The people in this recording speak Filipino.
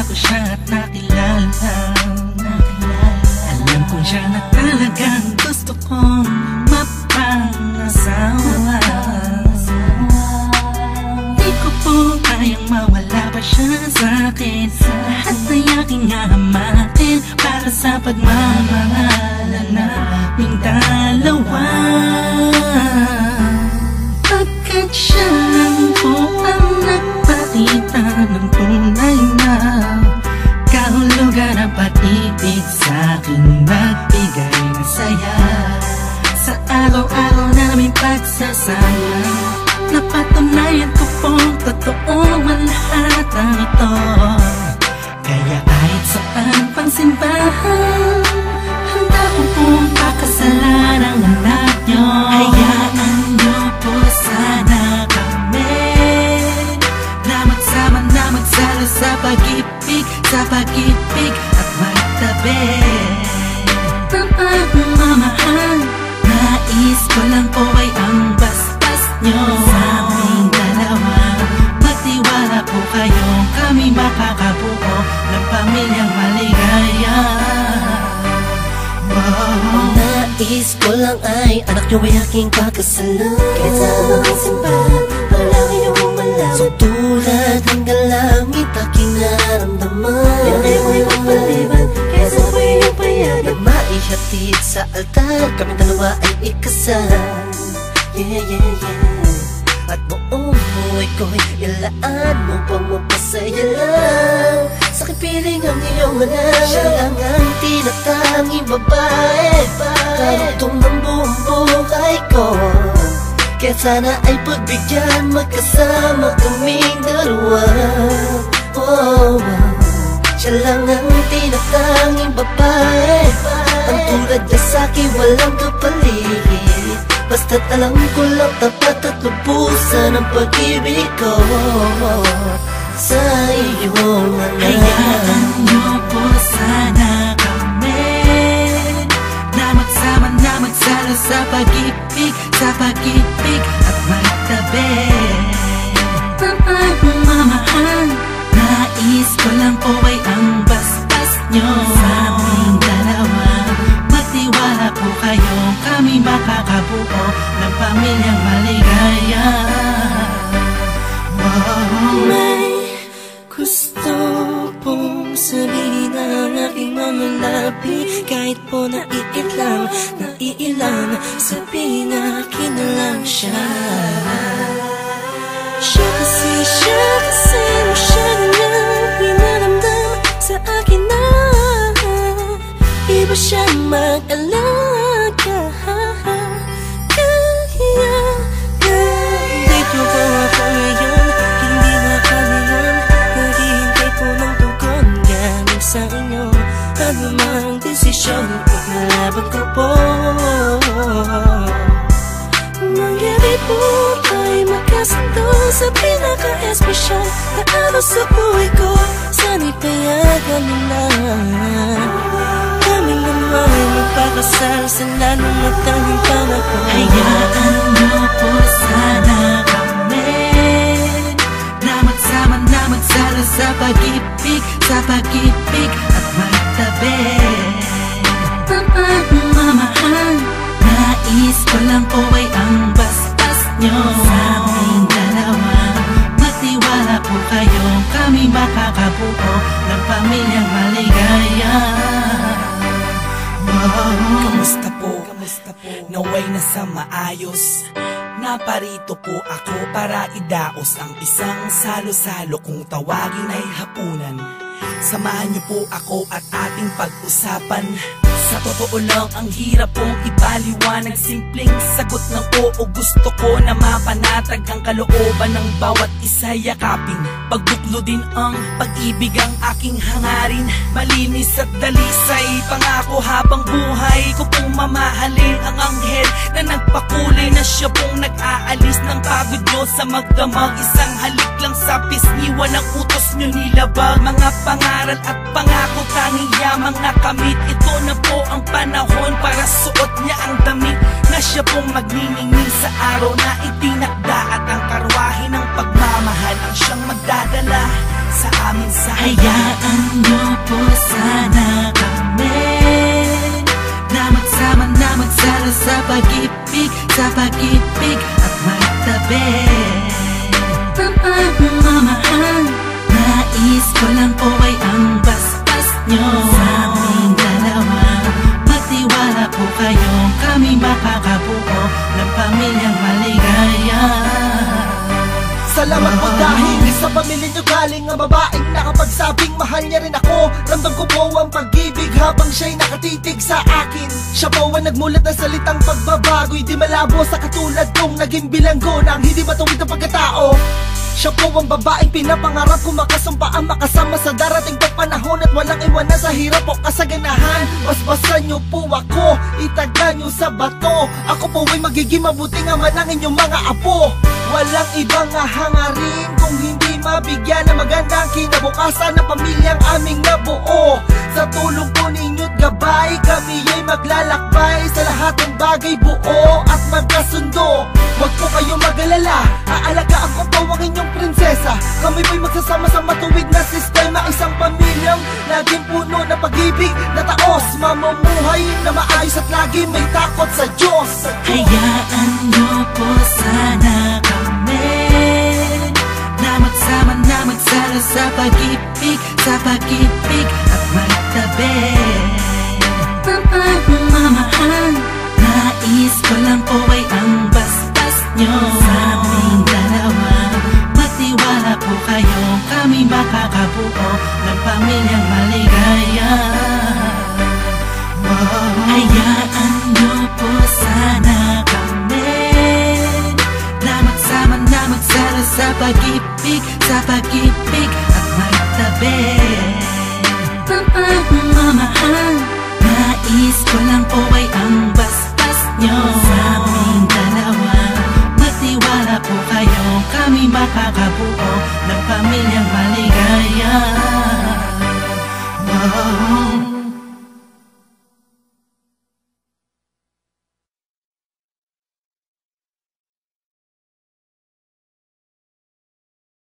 ko siya at nakilala. Alam ko siya na talagang gusto kong mapangasawa. Di ko po kayang mawala pa siya sa'kin. Lahat ay aking hahamakin para sa pagmamahalan naming dalawa. Pagkat siya lang po ang nagpakita ng tunay na kahulugan ng pag-ibig sa'king nagbigay ng saya sa araw-araw namin pagsasama. Napatunayan ko pong totoo ang lahat ng ito. Kaya kahit saan pang simbahan, handa ko pong pakasalan ang anak nyo. Hayaan nyo po sana kami na magsama na magsalo sa pag-ibig, sa pag-ibig at magtabi ng pagmamahal. Nais ko lang po ay ang bastas nyo sa aming dalawa. Magtiwala po kayo, kami makakabuo ng pamilyang maligaya. Nais ko lang ay anak nyo ay aking pakasalan. Kahit sa aming simbahan, walang iyong malaman. So tulad hanggang langit aking naramdaman. Yan ay mo'y magpaliban, kaya sa ako'y iyong payagan. Maihatid sa altar, kami dalawa ay ikasal. Yeah, yeah, yeah. At buong buhay ko'y ilaan mo pang mapasaya lang. Sa kipiling ang iyong anak, siya lang ang tinatanging babae. Karugtong ng buong buhay ko, kaya sana ay pagbigyan magkasama kaming dalawa. Oh, siya lang ang tinatanging babae. Ang tulad niya sa'kin walang kapalit. Basta't alam ko lang tapat at lubusan ang pag-ibig ko sa iyong anak. Hayaan nyo po sana kami na magsama na magsalo sa pag-ibig, sa pag-ibig at magtabi ng pagmamahal. Nais ko lang po ay ang bastas nyo sa aming dalawa. Magtiwala po kayo, kami makakabuo ng pamilyang maligaya. May gusto pong sabihin ang aking mga labi. Kahit po naiilang, sabihin akin na lang siya. Siya kasi masyado niyang pinaramdam sa akin na iba siya mag-alaga. Dito po ako ngayon, hindi nakalimutan. Naghihintay po ng tugon galing sa inyo. Ano mang desisyon, ipaglalaban ko po. Mangyari po ay magkasundo sa pinaka-espesyal na araw sa buhay ko. Sana'y payagan mo na kaming naman magpakasal sa lalong matanging pangako. Hayaan nyo po sana kami na magsama na magsalo sa pag-ibig, sa pag-ibig at magtabi ng pagmamahal. Nais ko lang po ay ang bastas nyo sa aming dalawa. Magtiwala po kayo, kami makakabuo ng pamilyang maligaya. Kamusta po? Naway na sa maayos. Naparito po ako para idaos ang isang salo-salo kung tawagin ay hapunan. Samahan niyo po ako at ating pag-usapan. Sa totoo lang ang hirap pong ipaliwanag. Simpleng sagot ng oo, gusto ko na mapanatag ang kalooban ng bawat isa yakapin. Pagbuklo din ang pag-ibig ang aking hangarin. Malinis at dalisay, pangako habang buhay ko pong mamahalin ang anghel na nagpakulay na siya pong nag-aalis ng pagod nyo sa magdamag. Isang halik lang sa pisngi, walang utos nyo nilabag. Mga pangaral at pangako, tanging yamang nakamit. Ito na po ang panahon para suot niya ang damit na siya pong magniningning sa araw na itinakda. At ang karwahe ng pagmamahal ang siyang magdadala sa amin sa Hayaan niyo po sana kami na magsama na magsalo sa pag-ibig at magtabi ng pagmamahal. Nais ko lang po ay ang basbas nyo sa aming dalawa. Magtiwala po kayo, kami makakabuo ng pamilyang maligaya. Salamat po dahil sa pamilya nyo galing ang babaeng nakapagsabing mahal niya rin ako. Ramdam ko po ang pag-ibig habang siya'y nakatitig sa akin. Siya po ang nagmulat ng salitang pagbabago'y di malabo sa katulad kong naging bilanggo ng hindi matuwid ang pagkatao. Siya po ang babaeng pinapangarap ko, makasumpa ang makasama sa darating pa panahon at walang iwanan sa hirap o kasaganahan. Basbasan niyo po ako, itagan niyo sa bato. Ako po ay magiging mabuting ama ng inyong mga apo. Walang ibang hangarin kung hindi mabigyan ng magandang kinabukasan ng pamilyang aming nabuo. Sa tulong po ninyo't gabay, kami ay maglalakbay sa lahat ng bagay, buo at magkasundo. Huwag po kayong mag-alala, aalagaan ko po ang inyong prinsesa. Kami po'y magsasama sa matuwid na sistema, isang pamilyang laging puno ng pag-ibig na taos, mamumuhay na maayos at lagi may takot sa Diyos. Hayaan niyo po sana kami na magsama na magsalo sa pag-ibig at magtabi ng pagmamahal. Nais ko lang po ay ang basbas nyo sa aming dalawa. Magtiwala po kayo, kami makakabuo ng pamilyang maligaya. Hayaan niyo po sana kami na magsama na magsalo sa pag-ibig at magtabi ng pagmamahal. Nais ko lang po ay ang basbas nyo sa aming dalawa. Magtiwala po kayo, kami makakabuo ng pamilyang